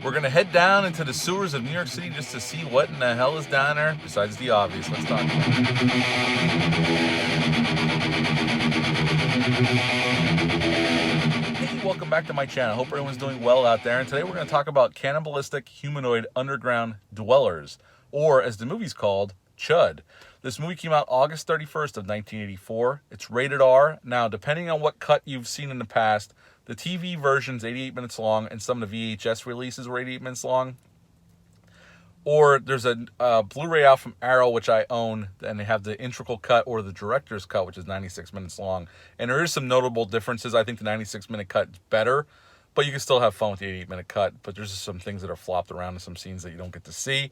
We're going to head down into the sewers of New York City just to see what in the hell is down there, besides the obvious. Let's talk about it. Hey, welcome back to my channel. Hope everyone's doing well out there. And today we're going to talk about cannibalistic humanoid underground dwellers, or as the movie's called, CHUD. This movie came out August 31st of 1984. It's rated R. Now, depending on what cut you've seen in the past, the TV version's 88 minutes long, and some of the VHS releases were 88 minutes long. Or there's a Blu-ray out from Arrow, which I own, and they have the integral cut or the director's cut, which is 96 minutes long. And there is some notable differences. I think the 96-minute cut is better, but you can still have fun with the 88-minute cut. But there's just some things that are flopped around and some scenes that you don't get to see.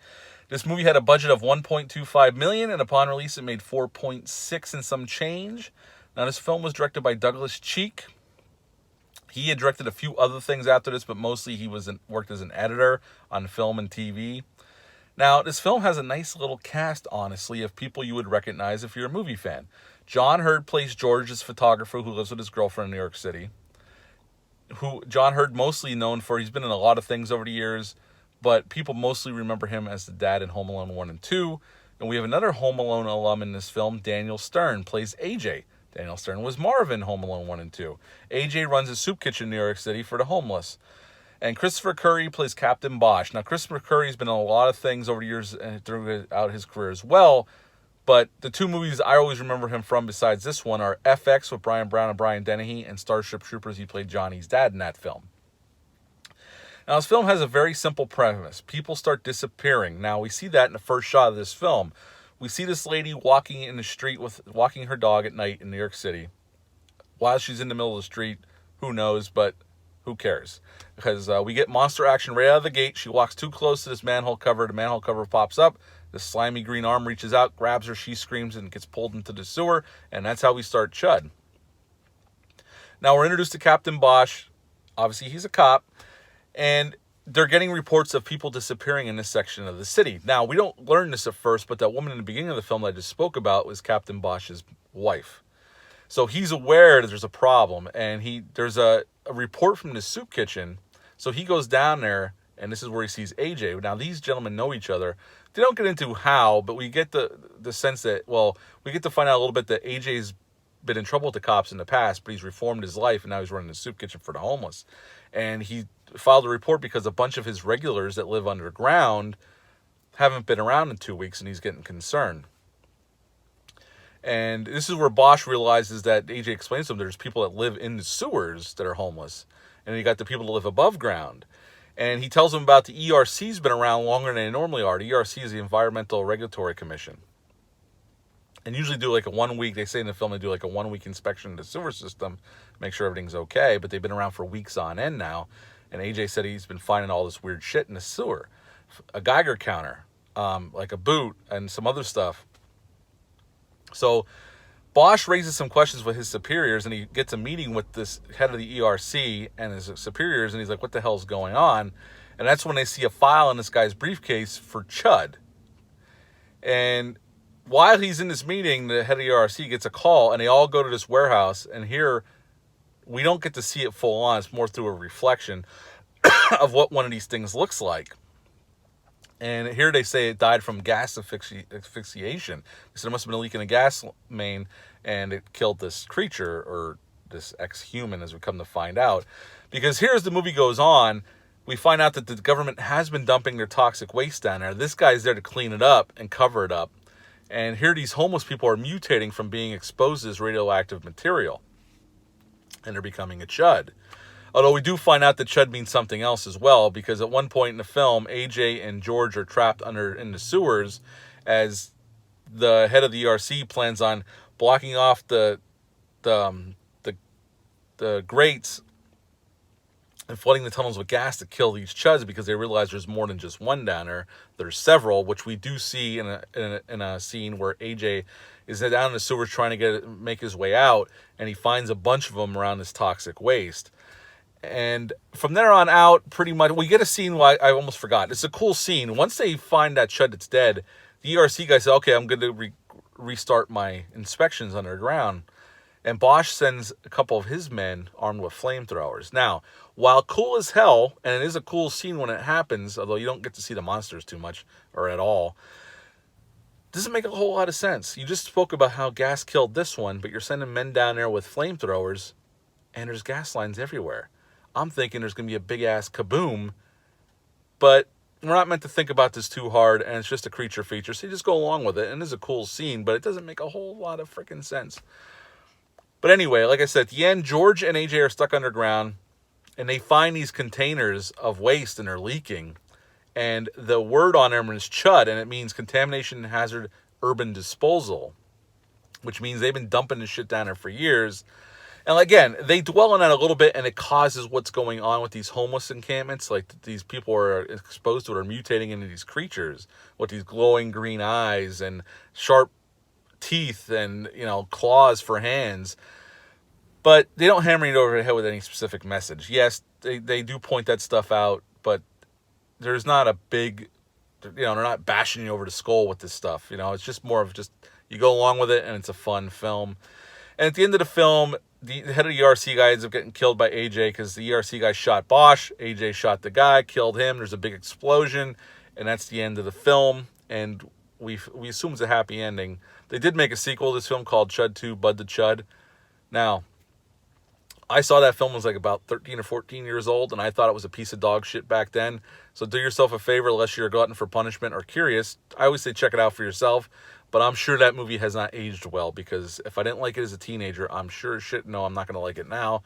This movie had a budget of $1.25 million, and upon release it made $4.6 and some change. Now, this film was directed by Douglas Cheek. He had directed a few other things after this, but mostly he worked as an editor on film and TV. Now, this film has a nice little cast, honestly, of people you would recognize if you're a movie fan. John Hurd plays George, this photographer who lives with his girlfriend in New York City. John Hurd, mostly known for, he's been in a lot of things over the years, but people mostly remember him as the dad in Home Alone 1 and 2. And we have another Home Alone alum in this film, Daniel Stern, plays AJ. Daniel Stern was Marvin, Home Alone 1 and 2. AJ runs a soup kitchen in New York City for the homeless. And Christopher Curry plays Captain Bosch. Now, Christopher Curry's been in a lot of things over the years throughout his career as well, but the two movies I always remember him from besides this one are FX with Brian Brown and Brian Dennehy, and Starship Troopers. He played Johnny's dad in that film. Now, this film has a very simple premise. People start disappearing. Now, we see that in the first shot of this film. We see this lady walking in the street walking her dog at night in New York City. While she's in the middle of the street, who knows, but who cares? Because we get monster action right out of the gate. She walks too close to this manhole cover. The manhole cover pops up. The slimy green arm reaches out, grabs her. She screams and gets pulled into the sewer. And that's how we start CHUD. Now we're introduced to Captain Bosch. Obviously, he's a cop. And they're getting reports of people disappearing in this section of the city. Now, we don't learn this at first, but that woman in the beginning of the film that I just spoke about was Captain Bosch's wife. So he's aware that there's a problem, and there's a report from the soup kitchen. So he goes down there, and this is where he sees AJ. Now, these gentlemen know each other. They don't get into how, but we get the sense that, well, we get to find out a little bit that AJ's been in trouble with the cops in the past, but he's reformed his life, and now he's running the soup kitchen for the homeless. And he filed a report because a bunch of his regulars that live underground haven't been around in 2 weeks, and he's getting concerned. And this is where Bosch realizes that AJ explains to him there's people that live in the sewers that are homeless, and you got the people that live above ground. And he tells him about the ERC's been around longer than they normally are. The ERC is the Environmental Regulatory Commission. And usually do like a 1 week, they say in the film, they do like a 1 week inspection of the sewer system, make sure everything's okay, but they've been around for weeks on end now. And AJ said he's been finding all this weird shit in the sewer. A Geiger counter, like a boot, and some other stuff. So Bosch raises some questions with his superiors, and he gets a meeting with this head of the ERC and his superiors, and he's like, what the hell's going on? And that's when they see a file in this guy's briefcase for CHUD. And while he's in this meeting, the head of the ERC gets a call, and they all go to this warehouse, and here we don't get to see it full on. It's more through a reflection of what one of these things looks like. And here they say it died from gas asphyxiation. So there must have been a leak in a gas main, and it killed this creature, or this ex-human, as we come to find out. Because here, as the movie goes on, we find out that the government has been dumping their toxic waste down there. This guy's there to clean it up and cover it up. And here these homeless people are mutating from being exposed to this radioactive material. And they're becoming a CHUD. Although we do find out that CHUD means something else as well, because at one point in the film, AJ and George are trapped in the sewers as the head of the ERC plans on blocking off the grates and flooding the tunnels with gas to kill these CHUDs, because they realize there's more than just one down there. There's several, which we do see in a scene where AJ is down in the sewers trying to make his way out, and he finds a bunch of them around this toxic waste. And from there on out, pretty much, we get a scene I almost forgot. It's a cool scene. Once they find that CHUD that's dead, the ERC guy says, okay, I'm going to restart my inspections underground. And Bosch sends a couple of his men armed with flamethrowers. Now, while cool as hell, and it is a cool scene when it happens, although you don't get to see the monsters too much or at all, doesn't make a whole lot of sense. You just spoke about how gas killed this one, but you're sending men down there with flamethrowers, and there's gas lines everywhere. I'm thinking there's going to be a big-ass kaboom, but we're not meant to think about this too hard, and it's just a creature feature, so you just go along with it, and it's a cool scene, but it doesn't make a whole lot of freaking sense. But anyway, like I said, at the end, George and AJ are stuck underground, and they find these containers of waste, and they're leaking. And the word on them is CHUD, and it means Contamination Hazard Urban Disposal, which means they've been dumping this shit down there for years. And again, they dwell on that a little bit, and it causes what's going on with these homeless encampments. Like, these people are exposed to it, are mutating into these creatures with these glowing green eyes and sharp teeth and, claws for hands. But they don't hammer it over the head with any specific message. Yes, they do point that stuff out, but there's not a big, they're not bashing you over the skull with this stuff. It's just more of you go along with it, and it's a fun film. And at the end of the film, the head of the ERC guy ends up getting killed by AJ because the ERC guy shot Bosch. AJ shot the guy, killed him. There's a big explosion, and that's the end of the film. And we assume it's a happy ending. They did make a sequel to this film called CHUD 2, Bud the Chud. Now, I saw that film was like about 13 or 14 years old, and I thought it was a piece of dog shit back then. So do yourself a favor, unless you're a glutton for punishment or curious. I always say check it out for yourself, but I'm sure that movie has not aged well, because if I didn't like it as a teenager, I'm sure shit no, I'm not going to like it now.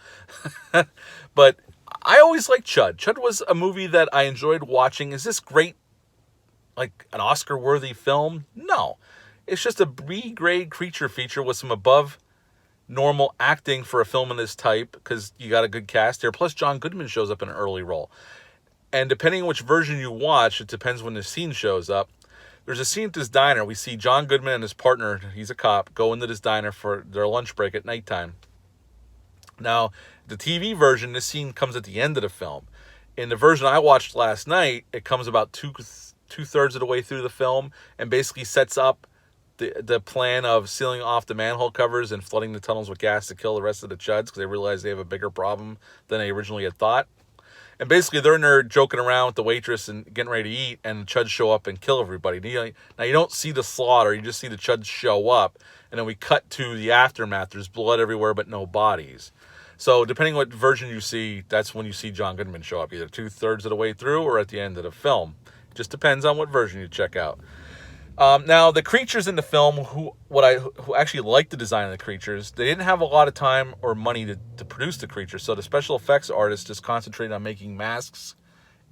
But I always liked CHUD. CHUD was a movie that I enjoyed watching. Is this great, like an Oscar-worthy film? No. It's just a B-grade creature feature with some above normal acting for a film of this type, because you got a good cast here. Plus, John Goodman shows up in an early role. And depending on which version you watch, it depends when the scene shows up. There's a scene at this diner. We see John Goodman and his partner, he's a cop, go into this diner for their lunch break at nighttime. Now, the TV version, this scene comes at the end of the film. In the version I watched last night, it comes about two-thirds of the way through the film and basically sets up the plan of sealing off the manhole covers and flooding the tunnels with gas to kill the rest of the CHUDs, because they realize they have a bigger problem than they originally had thought. And basically, they're in there joking around with the waitress and getting ready to eat, and the CHUDs show up and kill everybody. Now, you don't see the slaughter. You just see the CHUDs show up, and then we cut to the aftermath. There's blood everywhere, but no bodies. So depending on what version you see, that's when you see John Goodman show up, either two-thirds of the way through or at the end of the film. It just depends on what version you check out. Now, the creatures in the film, who actually liked the design of the creatures, they didn't have a lot of time or money to produce the creatures, so the special effects artists just concentrated on making masks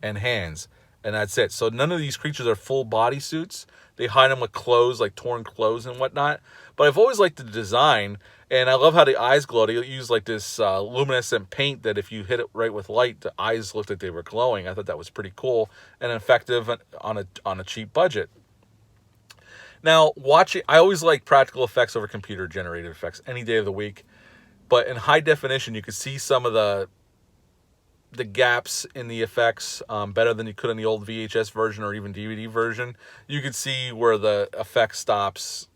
and hands, and that's it. So none of these creatures are full body suits. They hide them with clothes, like torn clothes and whatnot. But I've always liked the design, and I love how the eyes glow. They use like this luminescent paint that if you hit it right with light, the eyes looked like they were glowing. I thought that was pretty cool and effective on a cheap budget. Now, I always like practical effects over computer-generated effects any day of the week. But in high definition, you could see some of the gaps in the effects better than you could in the old VHS version or even DVD version. You could see where the effect stops.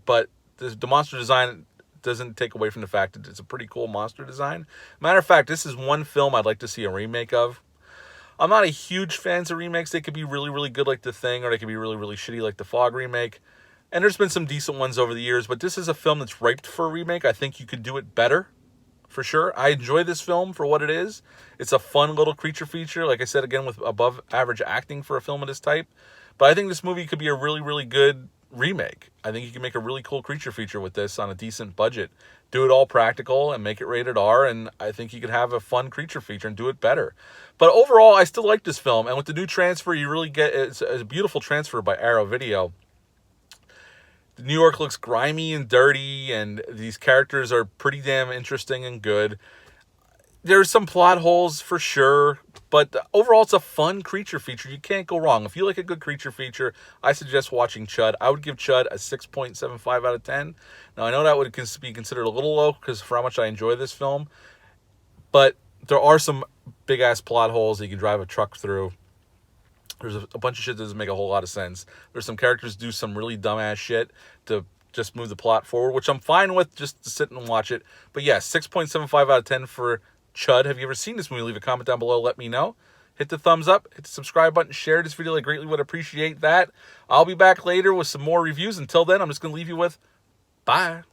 But the monster design doesn't take away from the fact that it's a pretty cool monster design. Matter of fact, this is one film I'd like to see a remake of. I'm not a huge fan of remakes. They could be really, really good like The Thing, or they could be really, really shitty like the Fog remake. And there's been some decent ones over the years, but this is a film that's ripe for a remake. I think you could do it better, for sure. I enjoy this film for what it is. It's a fun little creature feature, like I said, again, with above average acting for a film of this type. But I think this movie could be a really, really good remake. I think you can make a really cool creature feature with this on a decent budget. Do it all practical and make it rated R, and I think you could have a fun creature feature and do it better. But overall, I still like this film, and with the new transfer, you really get it's a beautiful transfer by Arrow Video. New York looks grimy and dirty, and these characters are pretty damn interesting and good. There's some plot holes for sure, but overall it's a fun creature feature. You can't go wrong. If you like a good creature feature, I suggest watching CHUD. I would give CHUD a 6.75 out of 10. Now, I know that would be considered a little low because for how much I enjoy this film, but there are some big-ass plot holes that you can drive a truck through. There's a bunch of shit that doesn't make a whole lot of sense. There's some characters do some really dumbass shit to just move the plot forward, which I'm fine with, just to sit and watch it. But yeah, 6.75 out of 10 for CHUD. Have you ever seen this movie? Leave a comment down below. Let me know. Hit the thumbs up, hit the subscribe button, share this video. I greatly would appreciate that. I'll be back later with some more reviews. Until then, I'm just going to leave you with bye.